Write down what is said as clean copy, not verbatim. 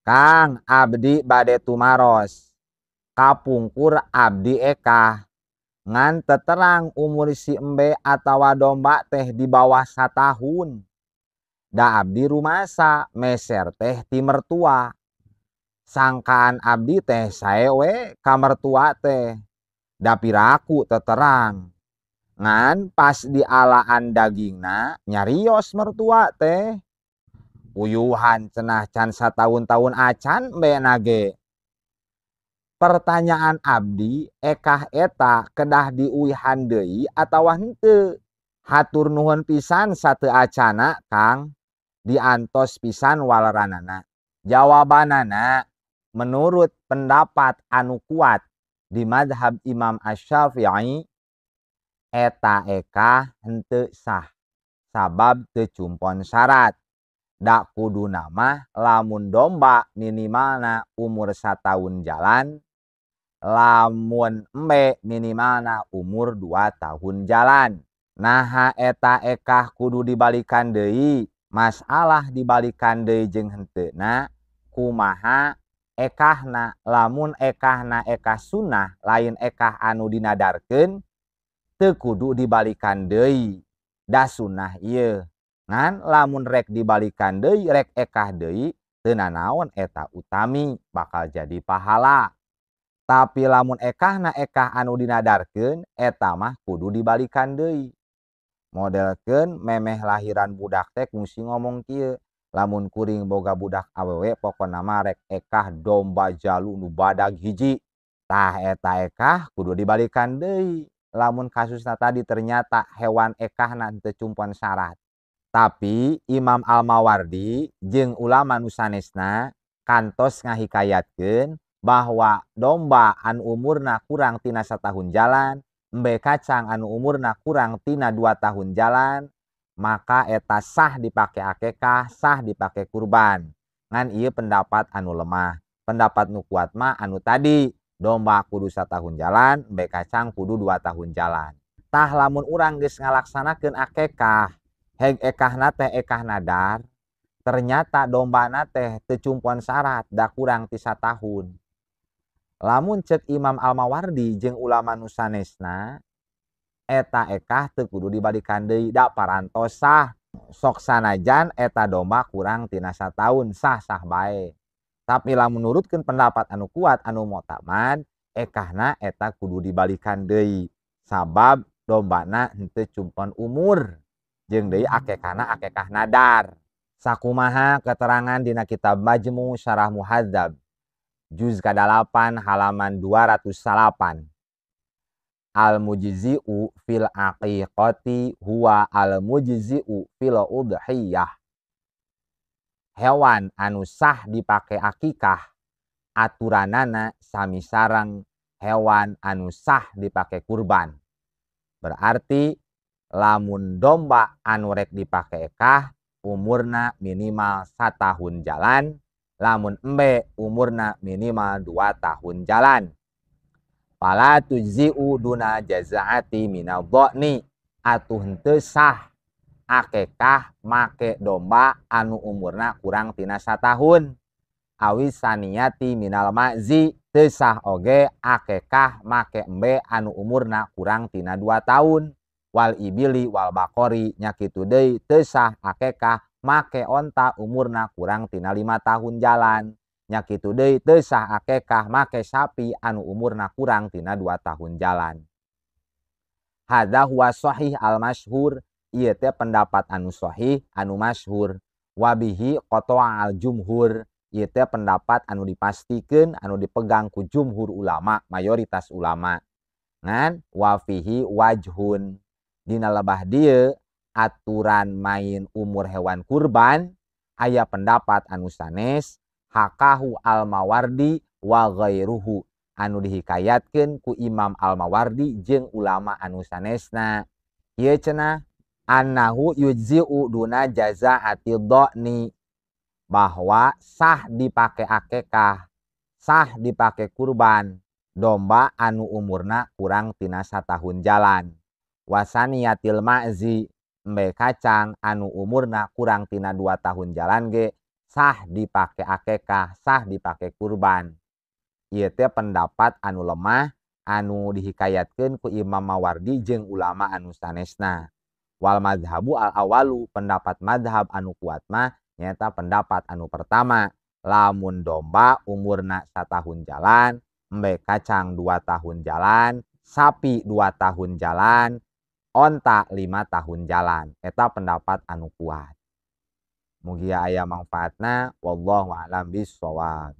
Kang abdi bade tumaros kapungkur abdi ekah ngan teterang umur si embe atawa domba teh di bawah satahun. Da abdi rumasa meser teh ti mertua. Sangkaan abdi teh saewe ka mertua teh. Da piraku teterang. Ngan pas dialaan dagingna nyarios mertua teh. Uyuhan cenah can satahun-tahun acan mbe nage. Pertanyaan abdi ekah eta kedah diuihan deui atawa henteu. Hatur nuhun pisan sateu acana Kang. Diantos pisan waleranana. Jawabanana menurut pendapat anu kuat di madhab Imam Asy-Syafi'i eta ekah henteu sah. Sabab teu cumpon syarat. Da kudu nama lamun domba minimalna umur satahun jalan. Lamun embe minimalna umur 2 tahun jalan. Naha eta ekah kudu dibalikan deui. Masalah dibalikan deui jeung henteuna kumaha ekahna. Lamun ekahna ekah sunnah lain ekah anu dinadarkeun teu kudu dibalikan deui. Da sunnah ieu. Ngan lamun rek dibalikan deui rek ekah deui teu nanaon eta utami bakal jadi pahala. Tapi lamun ekahna ekah anu dinadarkeun eta mah kudu dibalikan deui. Modelkeun memeh lahiran budak teh kungsi ngomong kieu. Lamun kuring boga budak awewe pokona mah rek ekah domba jalu nu badag hiji. Tah eta ekah kudu dibalikan deui. Lamun kasusna tadi ternyata hewan ekahna teu cumpon syarat. Tapi Imam Al-Mawardi jeung ulama nu sanesna kantos ngahikayatkeun bahwa domba anu umurna kurang tina satahun jalan, embe kacang anu umurna kurang tina 2 tahun jalan, maka eta sah dipake akekah, sah dipake kurban. Ngan ieu pendapat anu lemah. Pendapat nu kuat mah anu tadi, domba kudu satahun jalan, embe kacang kudu 2 tahun jalan. Tah lamun urang geus ngalaksanakeun akekah, heg ekahna teh ekah nadar, ternyata dombana teh teu cumpon syarat, da kurang ti satahun. Lamun cek Imam Al-Mawardi jeung ulama nu sanesna eta ekah teu kudu dibalikan deui, da parantos sah. Sok sanajan eta domba kurang tina satahun sah-sah bae. Tapi lamun nurutkeun pendapat anu kuat anu mu'tamad ekahna eta kudu dibalikan deui. Sabab dombana henteu cumpon umur. Jeung deui akekahna akekah nadar. Sakumaha keterangan dina kitab Majmu' Syarah Muhadzab juz ka-8 halaman 208. Al-mujzi'u fil aqiqati huwa al-mujzi'u fil udhiyah. Hewan anu sah dipake akikah aturanana sami sareng hewan anu sah dipake kurban. Berarti lamun domba anu rek dipake ekah umurna minimal satahun jalan, lamun embe umurna minimal 2 tahun jalan. Fala tujzi'u duna jazaati minal dhani. Atuh henteu sah akekah make domba anu umurna kurang tina satahun. Awis saniyati minal ma'zi. Teu sah oge akekah make embe anu umurna kurang tina 2 tahun. Wal ibili wal bakori nya kitu deui teu sah akekah make onta umurna kurang tina 5 tahun jalan. Nya kitu deui teu sah akekah make sapi anu umurna kurang tina 2 tahun jalan. Hadza huwa shahih al-masyhur. Ieu teh pendapat anu shahih anu masyhur. Wa bihi qata'a al-jumhur. Ieu teh pendapat anu dipastikeun anu dipegang ku jumhur ulama, mayoritas ulama. Ngan wa fihi wajhun. Dina lebah dieu aturan main umur hewan kurban aya pendapat anu sanes hakahu Al-Mawardi wa ghairuhu anu dihikayatkeun ku Imam Al-Mawardi jeung ulama anu sanesna. Ieu cenah annahu yujzi'u duna jazaati dhani, bahwa sah dipake akekah, sah dipake kurban domba anu umurna kurang tina satahun jalan. Wasaniyatil ma'zi embe kacang anu umurna kurang tina 2 tahun jalan ge sah dipake akekah, sah dipake kurban. Ieu teh pendapat anu lemah anu dihikayatkeun ku Imam Mawardi jeung ulama anu sanesna. Wal madhabu al awalu, pendapat madhab anu kuat mah nyata pendapat anu pertama, lamun domba umurna 1 tahun jalan, embe kacang 2 tahun jalan, sapi 2 tahun jalan, onta 5 tahun jalan. Eta pendapat anu kuat. Mugia aya mangfaatna, wallahu a'lam bishawab.